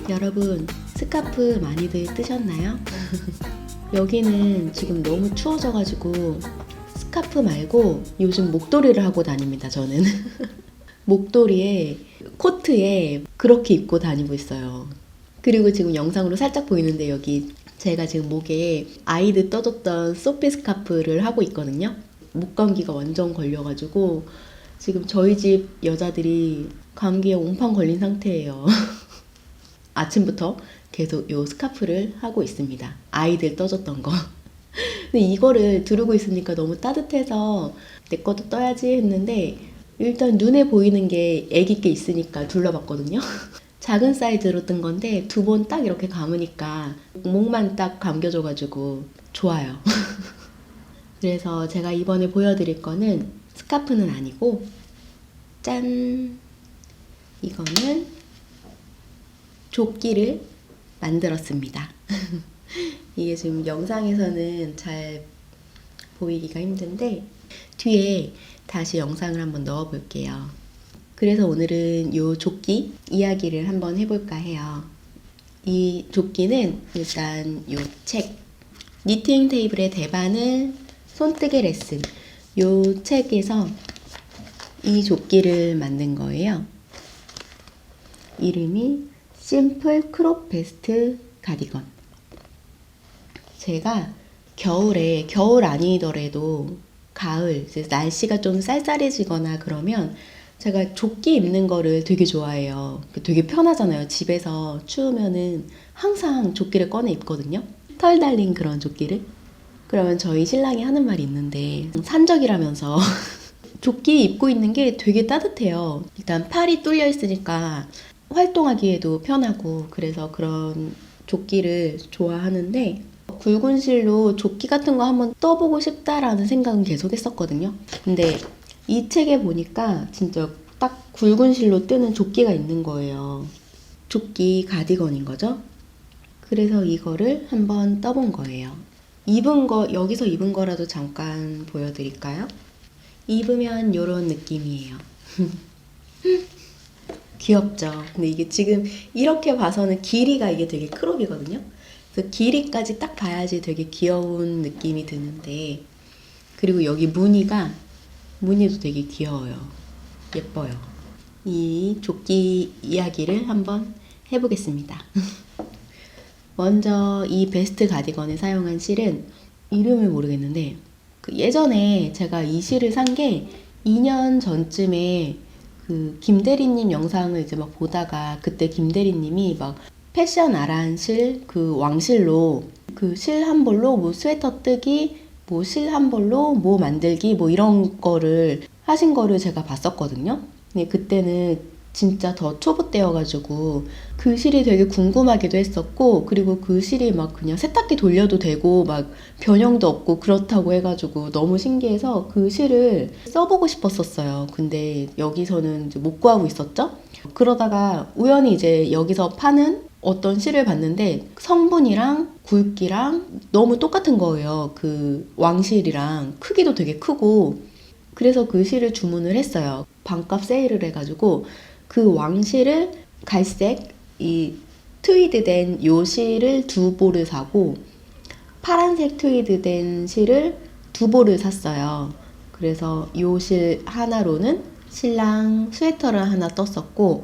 여러분, 스카프 많이들 뜨셨나요? 여기는 지금 너무 추워져가지고 스카프 말고 요즘 목도리를 하고 다닙니다, 저는. 목도리에 코트에 그렇게 입고 다니고 있어요. 그리고 지금 영상으로 살짝 보이는데 여기 제가 지금 목에 아이들 떠줬던 소피 스카프를 하고 있거든요. 목 감기가 완전 걸려가지고 지금 저희 집 여자들이 감기에 옹팡 걸린 상태예요. 아침부터 계속 요 스카프를 하고 있습니다. 아이들 떠줬던 거. 근데 이거를 두르고 있으니까 너무 따뜻해서 내 것도 떠야지 했는데 일단 눈에 보이는 게 애기 게 있으니까 둘러봤거든요. 작은 사이즈로 뜬 건데 두 번 딱 이렇게 감으니까 목만 딱 감겨져가지고 좋아요. 그래서 제가 이번에 보여드릴 거는 스카프는 아니고 짠! 이거는 조끼를 만들었습니다. 이게 지금 영상에서는 잘 보이기가 힘든데 뒤에 다시 영상을 한번 넣어 볼게요. 그래서 오늘은 이 조끼 이야기를 한번 해볼까 해요. 이 조끼는 일단 이 책 니팅 테이블의 대바늘 손뜨개 레슨 이 책에서 이 조끼를 만든 거예요. 이름이 심플 크롭 베스트 가디건. 제가 겨울에, 겨울 아니더라도 가을, 날씨가 좀 쌀쌀해지거나 그러면 제가 조끼 입는 거를 되게 좋아해요. 되게 편하잖아요. 집에서 추우면은 항상 조끼를 꺼내 입거든요. 털 달린 그런 조끼를. 그러면 저희 신랑이 하는 말이 있는데 산적이라면서 조끼 입고 있는 게 되게 따뜻해요. 일단 팔이 뚫려 있으니까 활동하기에도 편하고 그래서 그런 조끼를 좋아하는데 굵은 실로 조끼 같은 거 한번 떠보고 싶다라는 생각은 계속 했었거든요. 근데 이 책에 보니까 진짜 딱 굵은 실로 뜨는 조끼가 있는 거예요. 조끼 가디건인 거죠. 그래서 이거를 한번 떠본 거예요. 입은 거, 여기서 입은 거라도 잠깐 보여드릴까요? 입으면 이런 느낌이에요. 귀엽죠? 근데 이게 지금 이렇게 봐서는 길이가 이게 되게 크롭이거든요. 그래서 길이까지 딱 봐야지 되게 귀여운 느낌이 드는데 그리고 여기 무늬도 되게 귀여워요. 예뻐요. 이 조끼 이야기를 한번 해보겠습니다. 먼저 이 베스트 가디건에 사용한 실은 이름을 모르겠는데 예전에 제가 이 실을 산 게 2년 전쯤에 그 김대리님 영상을 이제 막 보다가 그때 김대리님이 막 패션 아란실 그 왕실로 그 실 한 벌로 뭐 스웨터 뜨기 뭐 실 한 벌로 뭐 만들기 뭐 이런 거를 하신 거를 제가 봤었거든요. 근데 그때는 진짜 더 초보 때여가지고 그 실이 되게 궁금하기도 했었고 그리고 그 실이 막 그냥 세탁기 돌려도 되고 막 변형도 없고 그렇다고 해가지고 너무 신기해서 그 실을 써보고 싶었었어요. 근데 여기서는 이제 못 구하고 있었죠. 그러다가 우연히 이제 여기서 파는 어떤 실을 봤는데 성분이랑 굵기랑 너무 똑같은 거예요. 그 왕실이랑 크기도 되게 크고 그래서 그 실을 주문을 했어요. 반값 세일을 해가지고 그 왕실을 갈색 이 트위드된 요 실을 2볼을 사고 파란색 트위드된 실을 2볼을 샀어요. 그래서 요 실 하나로는 신랑 스웨터를 하나 떴었고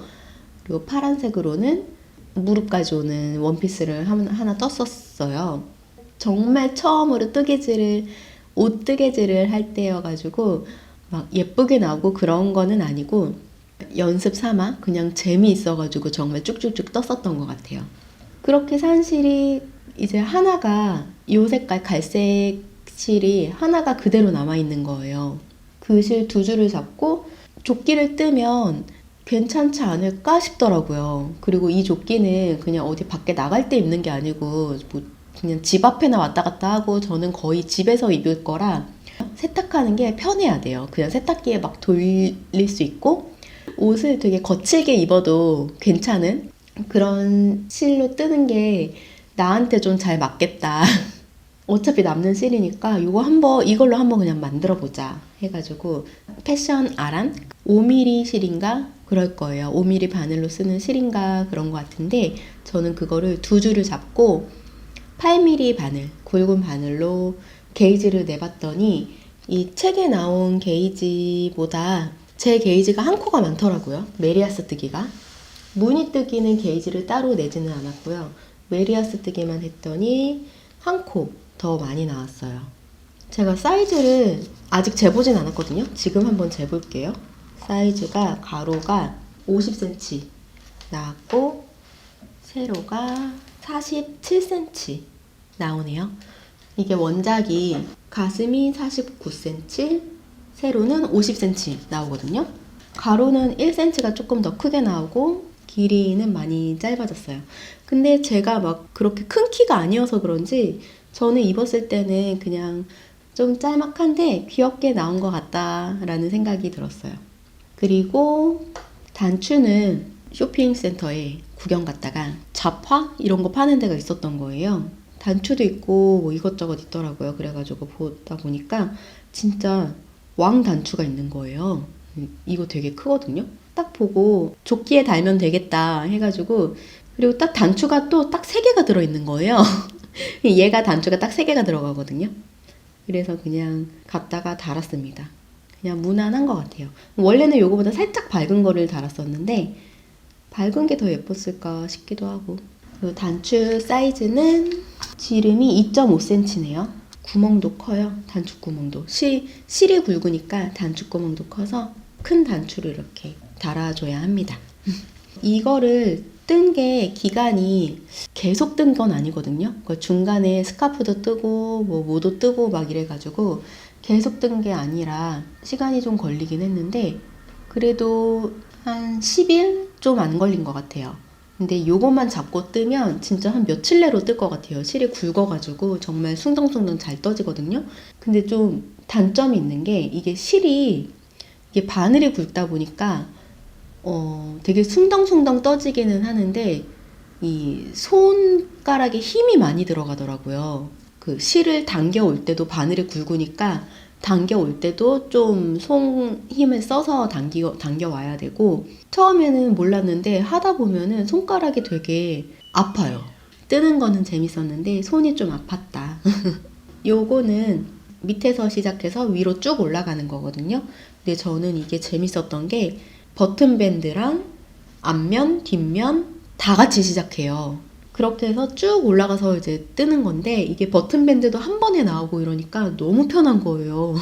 그리고 파란색으로는 무릎까지 오는 원피스를 하나 떴었어요. 정말 처음으로 옷 뜨개질을 할 때여가지고 막 예쁘게 나오고 그런 거는 아니고 연습 삼아 그냥 재미있어가지고 정말 쭉쭉쭉 떴었던 것 같아요. 그렇게 산 실이 이제 하나가 요 색깔 갈색 실이 하나가 그대로 남아있는 거예요. 그 실 2줄을 잡고 조끼를 뜨면 괜찮지 않을까 싶더라고요. 그리고 이 조끼는 그냥 어디 밖에 나갈 때 입는 게 아니고 뭐 그냥 집 앞에나 왔다 갔다 하고 저는 거의 집에서 입을 거라 세탁하는 게 편해야 돼요. 그냥 세탁기에 막 돌릴 수 있고 옷을 되게 거칠게 입어도 괜찮은 그런 실로 뜨는 게 나한테 좀 잘 맞겠다. 어차피 남는 실이니까 이걸로 한번 그냥 만들어 보자 해가지고 패션 아란 5mm 실인가 그럴 거예요. 5mm 바늘로 쓰는 실인가 그런 것 같은데 저는 그거를 두 줄을 잡고 8mm 바늘, 굵은 바늘로 게이지를 내봤더니 이 책에 나온 게이지보다 제 게이지가 한 코가 많더라고요. 메리아스 뜨기가. 무늬 뜨기는 게이지를 따로 내지는 않았고요. 메리아스 뜨기만 했더니 한 코 더 많이 나왔어요. 제가 사이즈를 아직 재보진 않았거든요. 지금 한번 재볼게요. 사이즈가 가로가 50cm 나왔고 세로가 47cm 나오네요. 이게 원작이 가슴이 49cm, 세로는 50cm 나오거든요. 가로는 1cm가 조금 더 크게 나오고 길이는 많이 짧아졌어요. 근데 제가 막 그렇게 큰 키가 아니어서 그런지 저는 입었을 때는 그냥 좀 짤막한데 귀엽게 나온 것 같다라는 생각이 들었어요. 그리고 단추는 쇼핑센터에 구경 갔다가 잡화? 이런 거 파는 데가 있었던 거예요. 단추도 있고 뭐 이것저것 있더라고요. 그래가지고 보다 보니까 진짜 왕 단추가 있는 거예요. 이거 되게 크거든요. 딱 보고 조끼에 달면 되겠다 해가지고 그리고 딱 단추가 또 딱 3개가 들어있는 거예요. 얘가 단추가 딱 3개가 들어가거든요. 그래서 그냥 갖다가 달았습니다. 그냥 무난한 것 같아요. 원래는 요거보다 살짝 밝은 거를 달았었는데 밝은 게 더 예뻤을까 싶기도 하고. 그 단추 사이즈는 지름이 2.5cm네요. 구멍도 커요. 단추 구멍도. 실이 굵으니까 단추 구멍도 커서 큰 단추를 이렇게 달아줘야 합니다. 이거를 뜬 게 기간이 계속 뜬 건 아니거든요. 중간에 스카프도 뜨고 뭐 뭐도 뜨고 막 이래가지고 계속 뜬 게 아니라 시간이 좀 걸리긴 했는데 그래도 한 10일 좀 안 걸린 것 같아요. 근데 요것만 잡고 뜨면 진짜 한 며칠 내로 뜰 것 같아요. 실이 굵어가지고 정말 숭덩숭덩 잘 떠지거든요. 근데 좀 단점이 있는 게 이게 이게 바늘이 굵다 보니까 되게 숭덩숭덩 떠지기는 하는데 이 손가락에 힘이 많이 들어가더라고요. 그 실을 당겨올 때도 바늘이 굵으니까 당겨올 때도 좀 손 힘을 써서 당겨와야 되고 처음에는 몰랐는데 하다 보면은 손가락이 되게 아파요. 뜨는 거는 재밌었는데 손이 좀 아팠다. 요거는 밑에서 시작해서 위로 쭉 올라가는 거거든요. 근데 저는 이게 재밌었던 게 버튼 밴드랑 앞면, 뒷면 다 같이 시작해요. 그렇게 해서 쭉 올라가서 이제 뜨는 건데 이게 버튼 밴드도 한 번에 나오고 이러니까 너무 편한 거예요.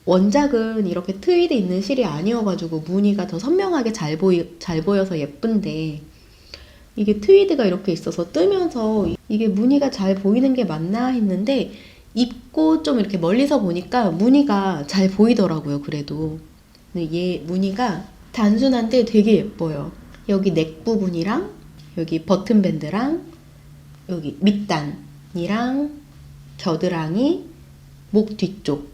원작은 이렇게 트위드 있는 실이 아니어가지고 무늬가 더 선명하게 잘 보여서 예쁜데 이게 트위드가 이렇게 있어서 뜨면서 이게 무늬가 잘 보이는 게 맞나 했는데 입고 좀 이렇게 멀리서 보니까 무늬가 잘 보이더라고요. 그래도 근데 얘 무늬가 단순한데 되게 예뻐요. 여기 넥 부분이랑 여기 버튼 밴드랑 여기 밑단이랑 겨드랑이, 목 뒤쪽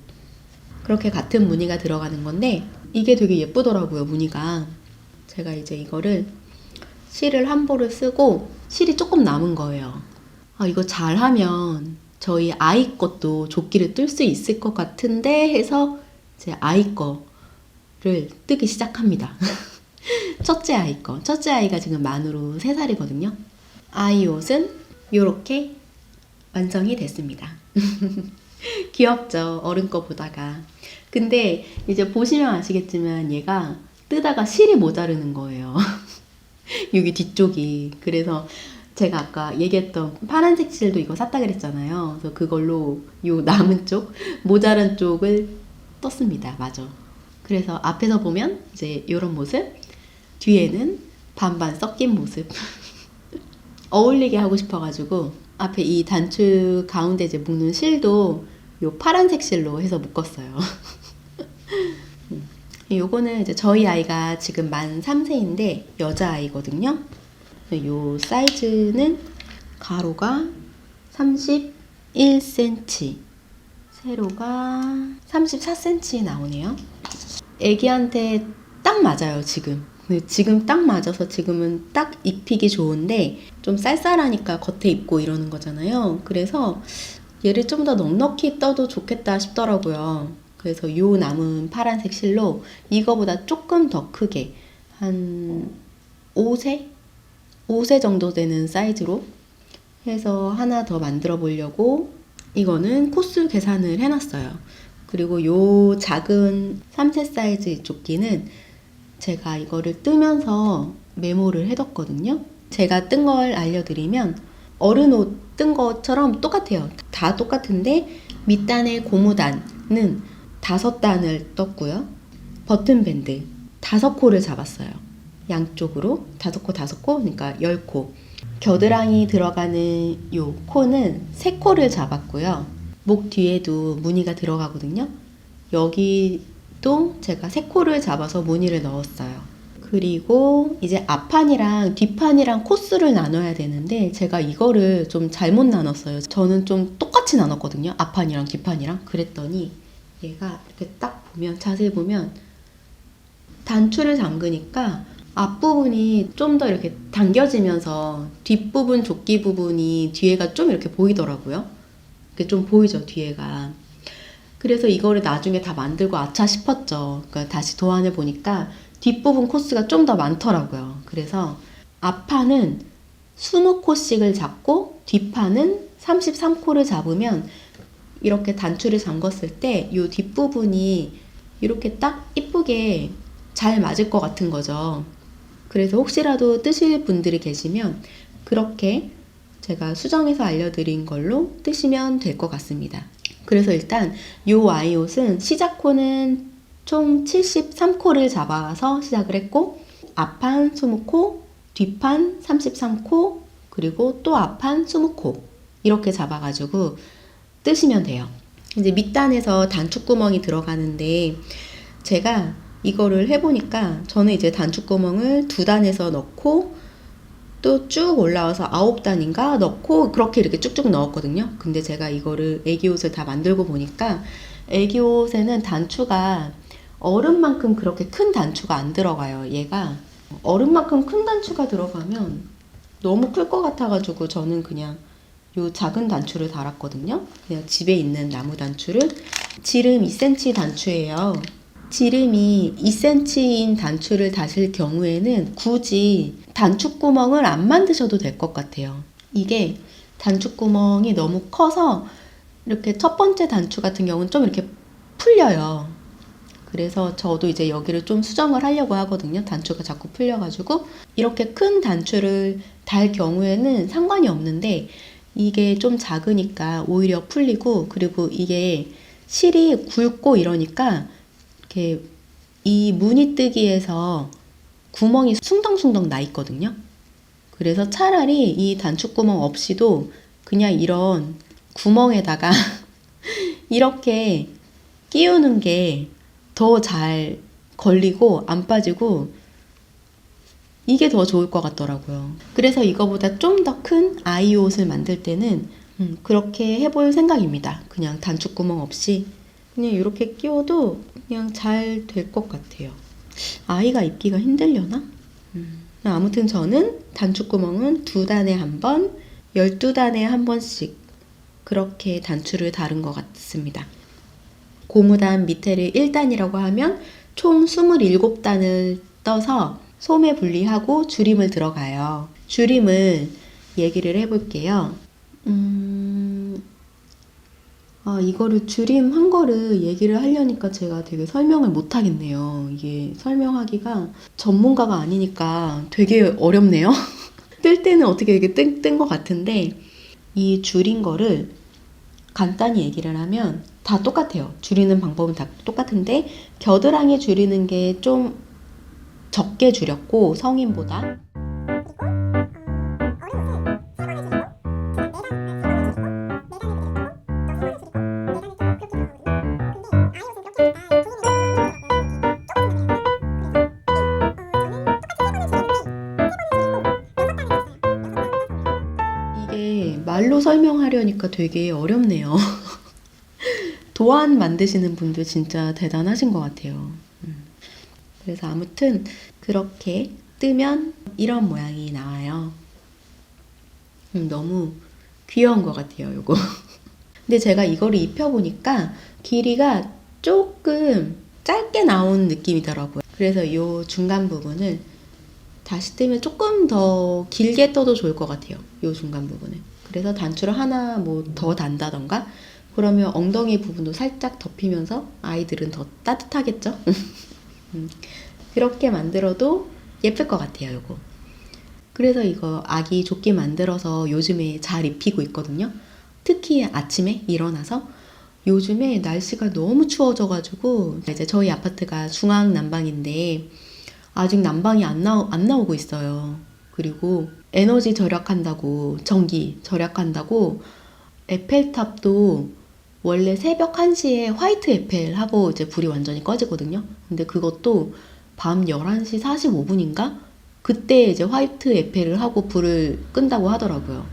그렇게 같은 무늬가 들어가는 건데 이게 되게 예쁘더라고요. 무늬가. 제가 이제 이거를 실을 한 볼을 쓰고 실이 조금 남은 거예요. 이거 잘하면 저희 아이 것도 조끼를 뜰 수 있을 것 같은데 해서 제 아이 거를 뜨기 시작합니다. 첫째 아이 거. 첫째 아이가 지금 만으로 3살이거든요. 아이 옷은 이렇게 완성이 됐습니다. 귀엽죠? 어른 거 보다가. 근데 이제 보시면 아시겠지만 얘가 뜨다가 실이 모자르는 거예요. 여기 뒤쪽이. 그래서 제가 아까 얘기했던 파란색 실도 이거 샀다 그랬잖아요. 그래서 그걸로 요 남은 쪽, 모자란 쪽을 떴습니다. 맞아. 그래서 앞에서 보면 이제 이런 모습, 뒤에는 반반 섞인 모습. 어울리게 하고 싶어가지고 앞에 이 단추 가운데 이제 묶는 실도 요 파란색 실로 해서 묶었어요. 요거는 이제 저희 아이가 지금 만 3세인데 여자아이거든요. 요 사이즈는 가로가 31cm, 세로가 34cm 나오네요. 애기한테 딱 맞아요, 지금. 지금 딱 맞아서 지금은 딱 입히기 좋은데 좀 쌀쌀하니까 겉에 입고 이러는 거잖아요. 그래서 얘를 좀 더 넉넉히 떠도 좋겠다 싶더라고요. 그래서 요 남은 파란색 실로 이거보다 조금 더 크게 한 5세? 5세 정도 되는 사이즈로 해서 하나 더 만들어 보려고 이거는 코스 계산을 해놨어요. 그리고 요 작은 3세 사이즈 이쪽기는 제가 이거를 뜨면서 메모를 해뒀거든요. 제가 뜬 걸 알려드리면 어른 옷 뜬 것처럼 똑같아요. 다 똑같은데 밑단의 고무단은 5단을 떴고요. 버튼밴드 5코를 잡았어요. 양쪽으로 5코 5코, 그러니까 10코. 겨드랑이 들어가는 요 코는 3코를 잡았고요. 목 뒤에도 무늬가 들어가거든요. 여기도 제가 3코를 잡아서 무늬를 넣었어요. 그리고 이제 앞판이랑 뒷판이랑 코스를 나눠야 되는데 제가 이거를 좀 잘못 나눴어요. 저는 좀 똑같이 나눴거든요. 앞판이랑 뒷판이랑. 그랬더니 얘가 이렇게 딱 보면, 자세히 보면 단추를 잠그니까 앞부분이 좀 더 이렇게 당겨지면서 뒷부분, 조끼 부분이 뒤에가 좀 이렇게 보이더라고요. 이렇게 좀 보이죠, 뒤에가. 그래서 이거를 나중에 다 만들고 아차 싶었죠. 그러니까 다시 도안을 보니까 뒷부분 코스가 좀 더 많더라고요. 그래서 앞판은 20코씩을 잡고 뒷판은 33코를 잡으면 이렇게 단추를 잠궜을 때 이 뒷부분이 이렇게 딱 이쁘게 잘 맞을 것 같은 거죠. 그래서 혹시라도 뜨실 분들이 계시면 그렇게 제가 수정해서 알려드린 걸로 뜨시면 될 것 같습니다. 그래서 일단 이 와이옷은 시작코는 총 73코를 잡아서 시작을 했고 앞판 20코, 뒷판 33코, 그리고 또 앞판 20코 이렇게 잡아가지고 뜨시면 돼요. 이제 밑단에서 단추구멍이 들어가는데 제가 이거를 해보니까 저는 이제 단추구멍을 2단에서 넣고 또 쭉 올라와서 9단인가 넣고 그렇게 이렇게 쭉쭉 넣었거든요. 근데 제가 이거를 애기옷을 다 만들고 보니까 애기옷에는 단추가 어른만큼 그렇게 큰 단추가 안 들어가요. 얘가 어른만큼 큰 단추가 들어가면 너무 클 것 같아가지고 저는 그냥 요 작은 단추를 달았거든요. 그냥 집에 있는 나무 단추를. 지름 2cm 단추예요. 지름이 2cm인 단추를 다실 경우에는 굳이 단추구멍을 안 만드셔도 될 것 같아요. 이게 단추구멍이 너무 커서 이렇게 첫 번째 단추 같은 경우는 좀 이렇게 풀려요. 그래서 저도 이제 여기를 좀 수정을 하려고 하거든요. 단추가 자꾸 풀려가지고 이렇게 큰 단추를 달 경우에는 상관이 없는데 이게 좀 작으니까 오히려 풀리고, 그리고 이게 실이 굵고 이러니까 이렇게 이 무늬뜨기에서 구멍이 숭덩숭덩 나 있거든요. 그래서 차라리 이 단추구멍 없이도 그냥 이런 구멍에다가 이렇게 끼우는 게 더 잘 걸리고 안 빠지고 이게 더 좋을 것 같더라고요. 그래서 이거보다 좀 더 큰 아이 옷을 만들 때는 그렇게 해볼 생각입니다. 그냥 단추구멍 없이 그냥 이렇게 끼워도 그냥 잘 될 것 같아요. 아이가 입기가 힘들려나? 아무튼 저는 단추구멍은 2단에 한 번, 12단에 한 번씩 그렇게 단추를 다른 것 같습니다. 고무단 밑에를 1단이라고 하면 총 27단을 떠서 소매 분리하고 줄임을 들어가요. 줄임을 얘기를 해볼게요. 이거를 줄임한 거를 얘기를 하려니까 제가 되게 설명을 못 하겠네요. 이게 설명하기가 전문가가 아니니까 되게 어렵네요. 뜰 때는 어떻게 이렇게 뜬 것 같은데 이 줄인 거를 간단히 얘기를 하면 다 똑같아요. 줄이는 방법은 다 똑같은데 겨드랑이 줄이는 게 좀 적게 줄였고 성인보다 이게 말로 설명하려니까 되게 어렵네요. 도안 만드시는 분들 진짜 대단하신 것 같아요. 그래서 아무튼 그렇게 뜨면 이런 모양이 나와요. 너무 귀여운 것 같아요, 요거. 근데 제가 이거를 입혀보니까 길이가 조금 짧게 나온 느낌이더라고요. 그래서 이 중간 부분을 다시 뜨면 조금 더 길게 떠도 좋을 것 같아요. 이 중간 부분을. 그래서 단추를 하나 뭐 더 단다던가 그러면 엉덩이 부분도 살짝 덮이면서 아이들은 더 따뜻하겠죠? 그렇게 만들어도 예쁠 것 같아요, 이거. 그래서 이거 아기 조끼 만들어서 요즘에 잘 입히고 있거든요. 특히 아침에 일어나서 요즘에 날씨가 너무 추워져가지고 이제 저희 아파트가 중앙 난방인데 아직 난방이 안 나오고 있어요. 그리고 에너지 절약한다고, 전기 절약한다고 에펠탑도 원래 새벽 1시에 화이트 에펠 하고 이제 불이 완전히 꺼지거든요. 근데 그것도 밤 11시 45분인가? 그때 이제 화이트 에펠을 하고 불을 끈다고 하더라고요.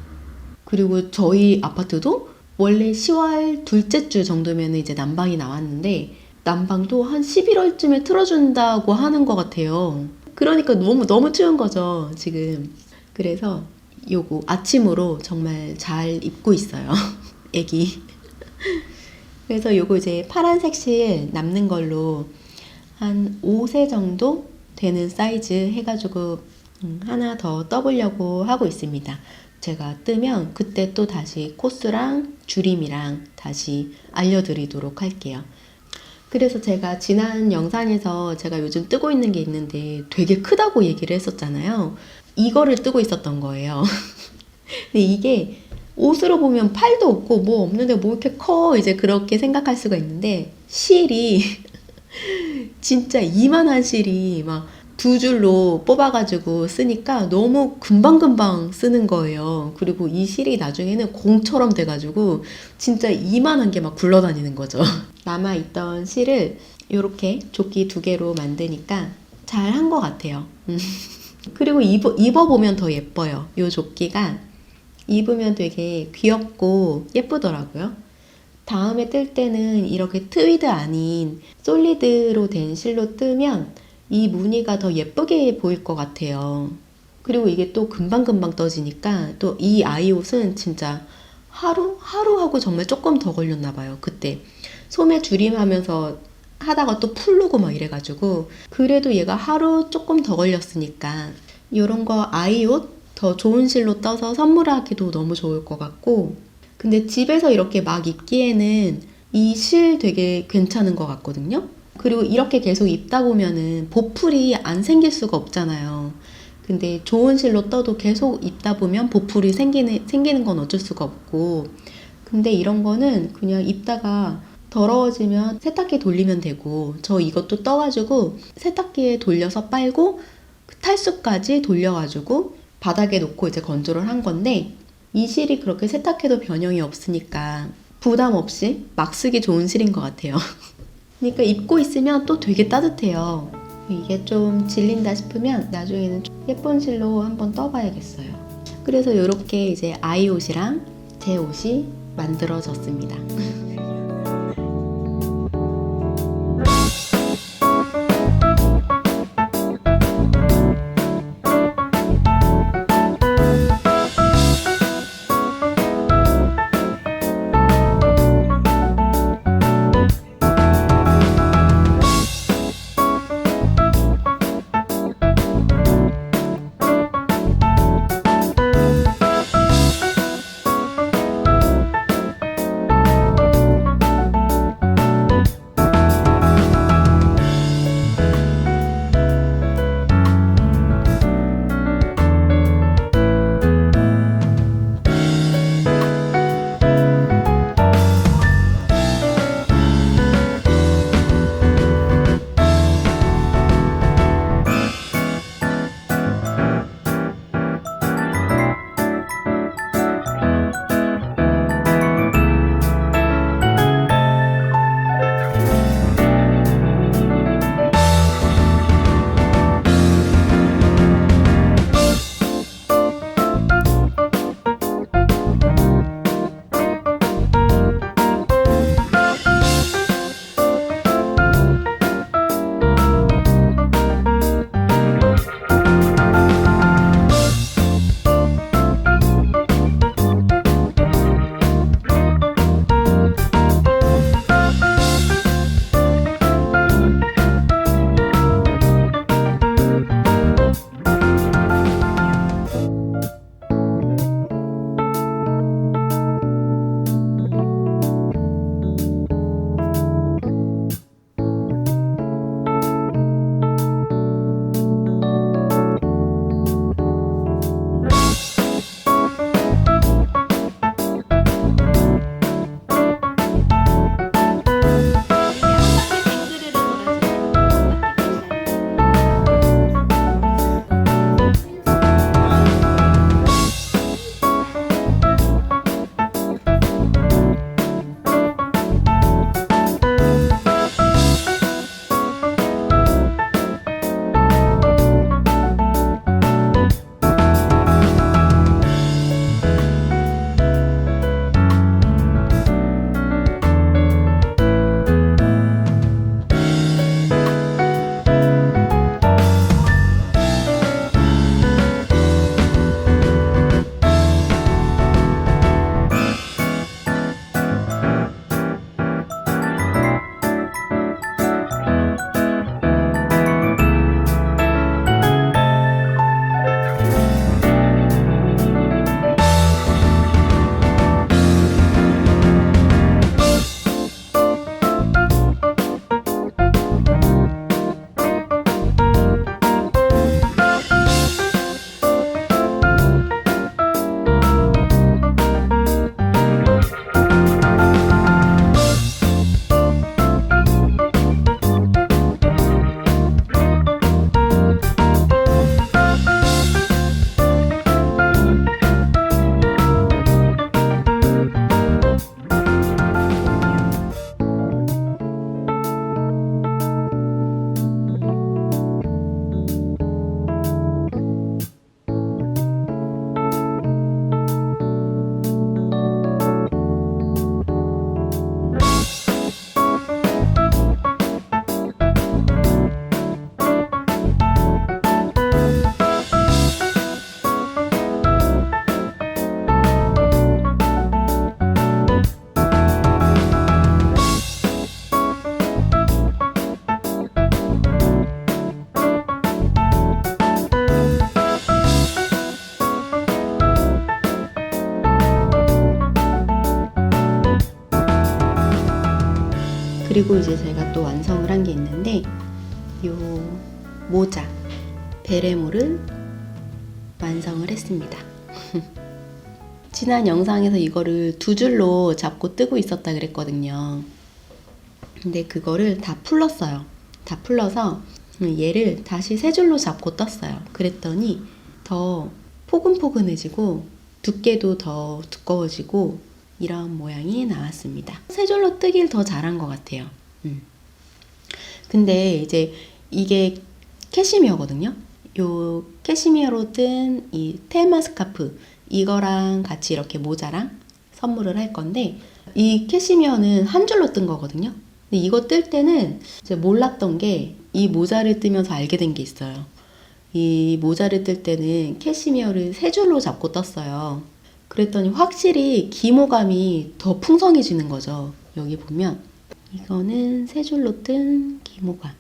그리고 저희 아파트도 원래 10월 둘째 주 정도면 이제 난방이 나왔는데 난방도 한 11월쯤에 틀어준다고 하는 것 같아요. 그러니까 너무 추운 거죠, 지금. 그래서 요거 아침으로 정말 잘 입고 있어요. 애기. 그래서 요거 이제 파란색 실 남는 걸로 한 5세 정도 되는 사이즈 해가지고 하나 더 떠보려고 하고 있습니다. 제가 뜨면 그때 또 다시 코스랑 줄임이랑 다시 알려드리도록 할게요. 그래서 제가 지난 영상에서 제가 요즘 뜨고 있는 게 있는데 되게 크다고 얘기를 했었잖아요. 이거를 뜨고 있었던 거예요. 근데 이게 옷으로 보면 팔도 없고 뭐 없는데 뭐 이렇게 커 이제 그렇게 생각할 수가 있는데 실이 진짜 이만한 실이 막 두 줄로 뽑아가지고 쓰니까 너무 금방금방 쓰는 거예요. 그리고 이 실이 나중에는 공처럼 돼가지고 진짜 이만한 게 막 굴러다니는 거죠. 남아있던 실을 이렇게 조끼 2개로 만드니까 잘 한 것 같아요. 그리고 입어보면 더 예뻐요. 이 조끼가 입으면 되게 귀엽고 예쁘더라고요. 다음에 뜰 때는 이렇게 트위드 아닌 솔리드로 된 실로 뜨면 이 무늬가 더 예쁘게 보일 것 같아요. 그리고 이게 또 금방금방 떠지니까 또 이 아이 옷은 진짜 하루하고 정말 조금 더 걸렸나 봐요. 그때 소매 줄임하면서 하다가 또 풀르고 막 이래가지고 그래도 얘가 하루 조금 더 걸렸으니까 이런 거 아이 옷 더 좋은 실로 떠서 선물하기도 너무 좋을 것 같고 근데 집에서 이렇게 막 입기에는 이 실 되게 괜찮은 것 같거든요. 그리고 이렇게 계속 입다 보면은 보풀이 안 생길 수가 없잖아요. 근데 좋은 실로 떠도 계속 입다 보면 보풀이 생기는 건 어쩔 수가 없고 근데 이런 거는 그냥 입다가 더러워지면 세탁기 돌리면 되고 저 이것도 떠가지고 세탁기에 돌려서 빨고 탈수까지 돌려가지고 바닥에 놓고 이제 건조를 한 건데 이 실이 그렇게 세탁해도 변형이 없으니까 부담 없이 막 쓰기 좋은 실인 것 같아요. 그러니까 입고 있으면 또 되게 따뜻해요. 이게 좀 질린다 싶으면 나중에는 좀 예쁜 실로 한번 떠봐야겠어요. 그래서 이렇게 이제 아이 옷이랑 제 옷이 만들어졌습니다. 그리고 이제 제가 또 완성을 한 게 있는데 요 모자 베레모를 완성을 했습니다. 지난 영상에서 이거를 두 줄로 잡고 뜨고 있었다 그랬거든요. 근데 그거를 다 풀렀어요. 다 풀러서 얘를 다시 세 줄로 잡고 떴어요. 그랬더니 더 포근포근해지고 두께도 더 두꺼워지고 이런 모양이 나왔습니다. 세 줄로 뜨길 더 잘한 것 같아요. 근데 이제 이게 캐시미어거든요. 요 캐시미어로 뜬 이 테마 스카프 이거랑 같이 이렇게 모자랑 선물을 할 건데 이 캐시미어는 한 줄로 뜬 거거든요. 근데 이거 뜰 때는 이제 몰랐던 게 이 모자를 뜨면서 알게 된 게 있어요. 이 모자를 뜰 때는 캐시미어를 세 줄로 잡고 떴어요. 그랬더니 확실히 기모감이 더 풍성해지는 거죠. 여기 보면 이거는 세 줄로 뜬 기모감.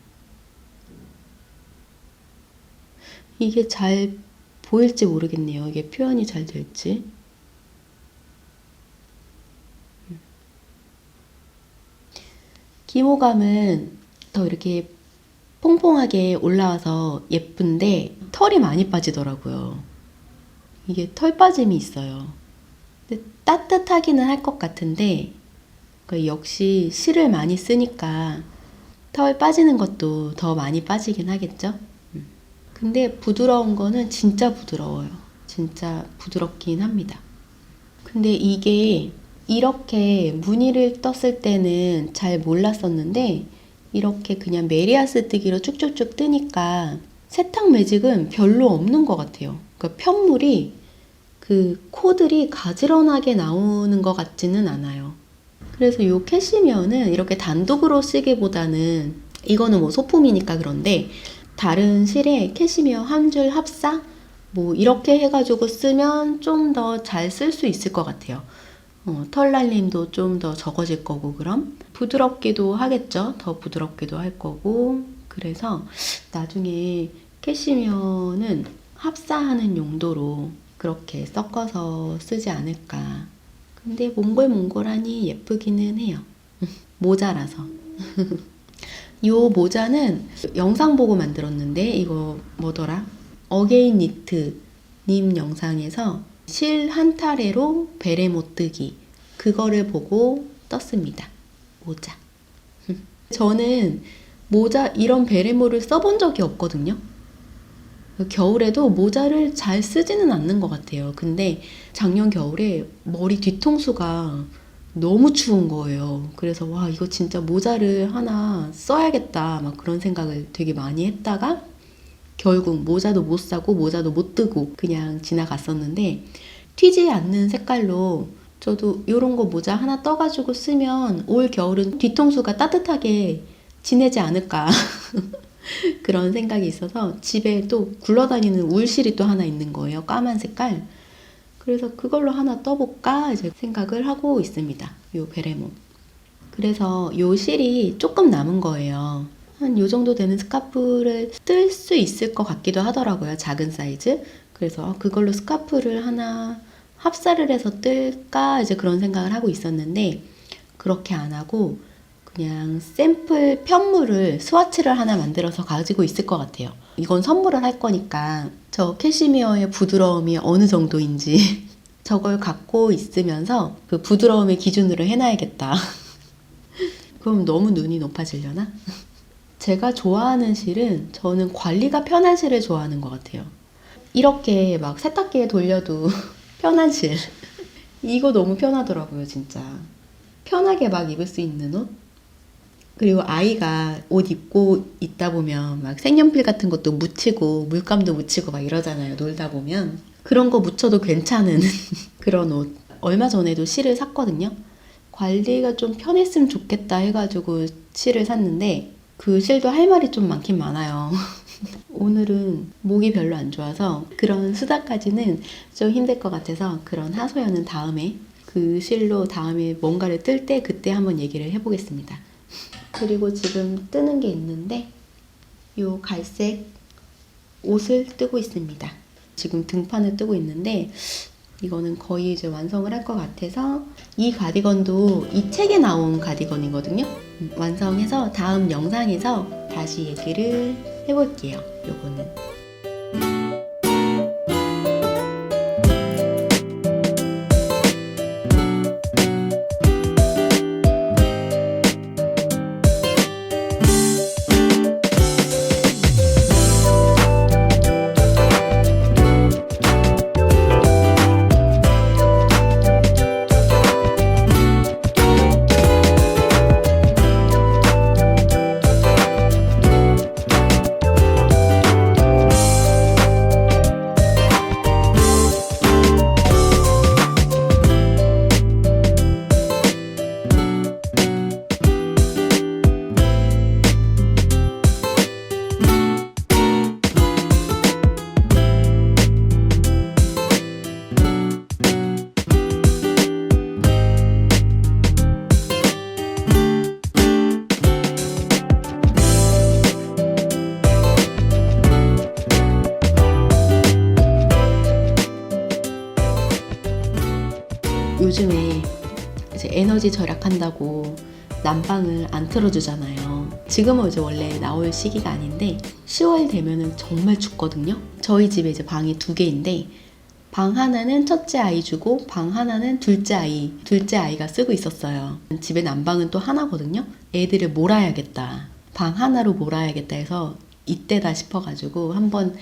이게 잘 보일지 모르겠네요. 이게 표현이 잘 될지. 기모감은 더 이렇게 퐁퐁하게 올라와서 예쁜데 털이 많이 빠지더라고요. 이게 털 빠짐이 있어요. 근데 따뜻하기는 할 것 같은데 역시 실을 많이 쓰니까 털 빠지는 것도 더 많이 빠지긴 하겠죠. 근데 부드러운 거는 진짜 부드러워요. 진짜 부드럽긴 합니다. 근데 이게 이렇게 무늬를 떴을 때는 잘 몰랐었는데 이렇게 그냥 메리아스 뜨기로 쭉쭉쭉 뜨니까 세탁 매직은 별로 없는 것 같아요. 그러니까 편물이 그 코들이 가지런하게 나오는 것 같지는 않아요. 그래서 이 캐시미어는 이렇게 단독으로 쓰기보다는 이거는 뭐 소품이니까 그런데 다른 실에 캐시미어 한 줄 합사 뭐 이렇게 해가지고 쓰면 좀 더 잘 쓸 수 있을 것 같아요. 털날림도 좀 더 적어질 거고 그럼 부드럽기도 하겠죠. 더 부드럽기도 할 거고 그래서 나중에 캐시미어는 합사하는 용도로 그렇게 섞어서 쓰지 않을까. 근데 몽골몽골하니 예쁘기는 해요. 모자라서. 이 모자는 영상 보고 만들었는데 이거 뭐더라? 어게인 니트 님 영상에서 실 한 타래로 베레모 뜨기 그거를 보고 떴습니다. 모자. 저는 모자 이런 베레모를 써본 적이 없거든요. 겨울에도 모자를 잘 쓰지는 않는 것 같아요. 근데 작년 겨울에 머리 뒤통수가 너무 추운 거예요. 그래서 와 이거 진짜 모자를 하나 써야겠다 막 그런 생각을 되게 많이 했다가 결국 모자도 못 사고 모자도 못 뜨고 그냥 지나갔었는데 튀지 않는 색깔로 저도 이런 거 모자 하나 떠가지고 쓰면 올 겨울은 뒤통수가 따뜻하게 지내지 않을까 그런 생각이 있어서 집에 또 굴러다니는 울실이 또 하나 있는 거예요. 까만 색깔. 그래서 그걸로 하나 떠볼까 이제 생각을 하고 있습니다. 요 베레모. 그래서 요 실이 조금 남은 거예요. 한 요 정도 되는 스카프를 뜰 수 있을 것 같기도 하더라고요. 작은 사이즈. 그래서 그걸로 스카프를 하나 합사를 해서 뜰까 이제 그런 생각을 하고 있었는데 그렇게 안 하고 그냥 샘플 편물을 스와치를 하나 만들어서 가지고 있을 것 같아요. 이건 선물을 할 거니까 저 캐시미어의 부드러움이 어느 정도인지 저걸 갖고 있으면서 그 부드러움의 기준으로 해놔야겠다. 그럼 너무 눈이 높아지려나? 제가 좋아하는 실은 저는 관리가 편한 실을 좋아하는 것 같아요. 이렇게 막 세탁기에 돌려도 편한 실. 이거 너무 편하더라고요, 진짜. 편하게 막 입을 수 있는 옷? 그리고 아이가 옷 입고 있다 보면 막 색연필 같은 것도 묻히고 물감도 묻히고 막 이러잖아요. 놀다 보면. 그런 거 묻혀도 괜찮은 그런 옷. 얼마 전에도 실을 샀거든요. 관리가 좀 편했으면 좋겠다 해가지고 실을 샀는데 그 실도 할 말이 좀 많긴 많아요. 오늘은 목이 별로 안 좋아서 그런 수다까지는 좀 힘들 것 같아서 그런 하소연은 다음에 그 실로 다음에 뭔가를 뜰 때 그때 한번 얘기를 해보겠습니다. 그리고 지금 뜨는 게 있는데 요 갈색 옷을 뜨고 있습니다. 지금 등판을 뜨고 있는데 이거는 거의 이제 완성을 할 것 같아서 이 가디건도 이 책에 나온 가디건이거든요. 완성해서 다음 영상에서 다시 얘기를 해볼게요. 요거는. 요즘에 이제 에너지 절약한다고 난방을 안 틀어주잖아요. 지금은 이제 원래 나올 시기가 아닌데 10월 되면은 정말 춥거든요. 저희 집에 이제 방이 2개인데 방 하나는 첫째 아이 주고 방 하나는 둘째 아이가 쓰고 있었어요. 집에 난방은 또 하나거든요. 애들을 몰아야겠다. 방 하나로 몰아야겠다 해서 이때다 싶어가지고 한번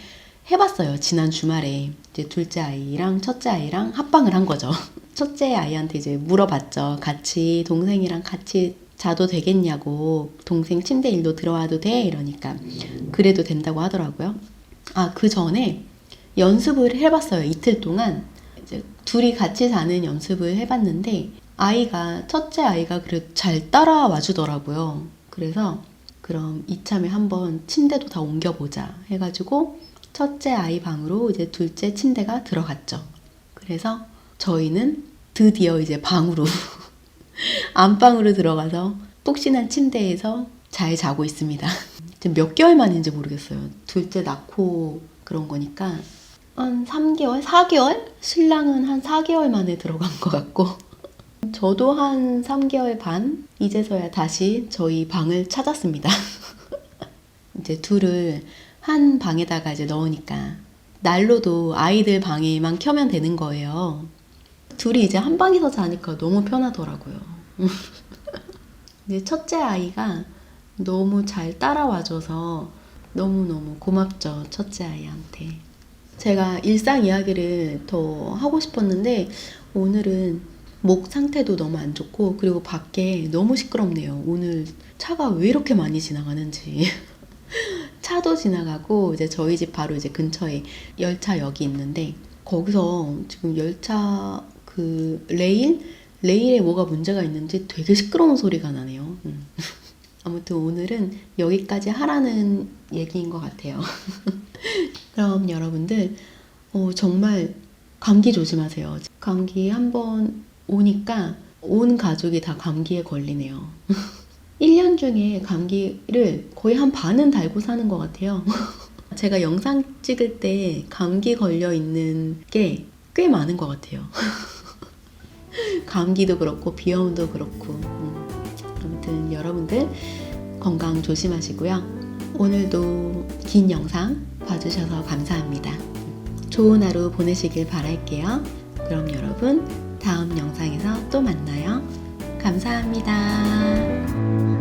해봤어요. 지난 주말에 이제 둘째 아이랑 첫째 아이랑 합방을 한 거죠. 첫째 아이한테 이제 물어봤죠. 같이 동생이랑 같이 자도 되겠냐고. 동생 침대 일로 들어와도 돼? 이러니까 그래도 된다고 하더라고요. 그 전에 연습을 해봤어요. 이틀 동안 이제 둘이 같이 자는 연습을 해봤는데 첫째 아이가 그래도 잘 따라와 주더라고요. 그래서 그럼 이참에 한번 침대도 다 옮겨보자 해가지고 첫째 아이 방으로 이제 둘째 침대가 들어갔죠. 그래서 저희는 드디어 이제 방으로 안방으로 들어가서 폭신한 침대에서 잘 자고 있습니다. 지금 몇 개월 만인지 모르겠어요. 둘째 낳고 그런 거니까 한 3개월? 4개월? 신랑은 한 4개월 만에 들어간 것 같고 저도 한 3개월 반? 이제서야 다시 저희 방을 찾았습니다. 이제 둘을 한 방에다가 이제 넣으니까 난로도 아이들 방에만 켜면 되는 거예요. 둘이 이제 한 방에서 자니까 너무 편하더라고요. 근데 첫째 아이가 너무 잘 따라와줘서 너무너무 고맙죠. 첫째 아이한테. 제가 일상 이야기를 더 하고 싶었는데 오늘은 목 상태도 너무 안 좋고 그리고 밖에 너무 시끄럽네요. 오늘 차가 왜 이렇게 많이 지나가는지. 차도 지나가고 이제 저희 집 바로 이제 근처에 열차역이 있는데 거기서 지금 열차 그 레일에 뭐가 문제가 있는지 되게 시끄러운 소리가 나네요. 아무튼 오늘은 여기까지 하라는 얘기인 것 같아요. 그럼 여러분들 정말 감기 조심하세요. 감기 한번 오니까 온 가족이 다 감기에 걸리네요. 1년 중에 감기를 거의 한 반은 달고 사는 것 같아요. 제가 영상 찍을 때 감기 걸려 있는 게 꽤 많은 것 같아요. 감기도 그렇고 비염도 그렇고 아무튼 여러분들 건강 조심하시고요. 오늘도 긴 영상 봐주셔서 감사합니다. 좋은 하루 보내시길 바랄게요. 그럼 여러분 다음 영상에서 또 만나요. 감사합니다.